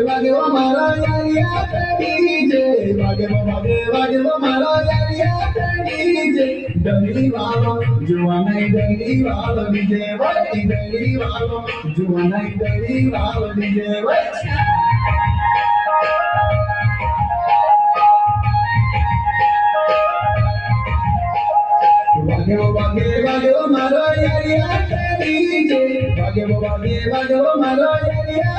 वागे वो मारो यारिया डीजे वागे वो मारो यारिया डीजे डंगरी वालो जुआना डंगरी वालो डीजे वही डंगरी वालो जुआना डंगरी वालो डीजे वही वागे वो मारो यारिया डीजे वागे वो मारो यारिया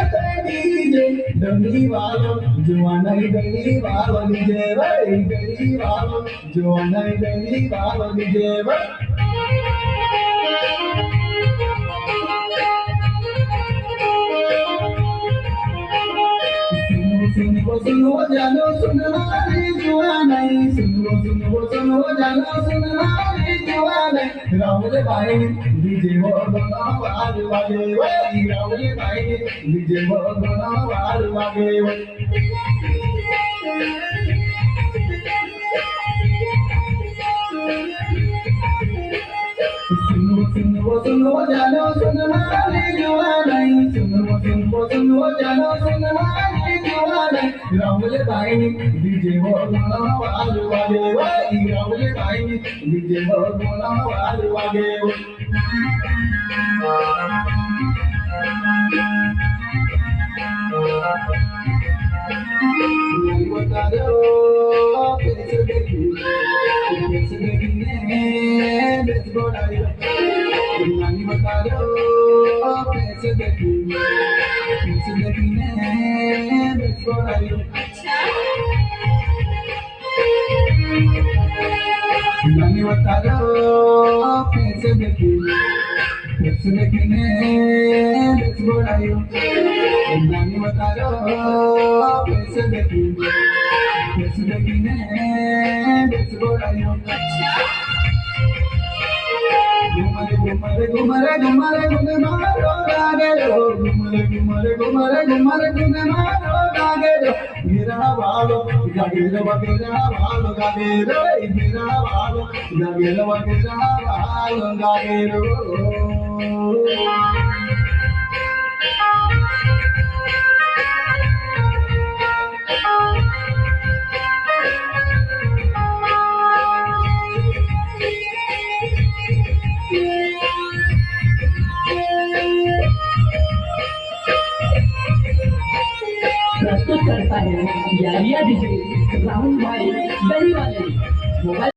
डीजे डंगरी वालो जुआना डंगरी वालो डीजे वही डंगरी वालो जुआना डंगरी वालो डीजे वही सुनो जानो सुनवारे जुआना सुनो जानो सुनवारे जुआना रावले भाई डीजे वो दोनों वार वागे वही रावले भाई डीजे वो दोनों वार वागे वही सुनो जानो सुनवारे जुआना सुनो जानो सुनवारे जुआना रावले भाई डीजे वो दोनों वार वागे वही रावले भाई डीजे वो दोनों वार वागे बता दो कैसे देखी ने बेच बोलाई नानी बता दो कैसे देखी ने बेच बोलाई नानी बता दो कैसे देखी ने बेच बोलाई नानी बता दो कैसे देखी ने बेच बोलाई घुमरे मारो लागे रो घुमरे मारो लागे रो गिरा वालो गागे रो गागे रो गिरा वालो गागे रो प्रस्तुत करता है यारिया डीजे राहुल भाई दही वाले मोबाइल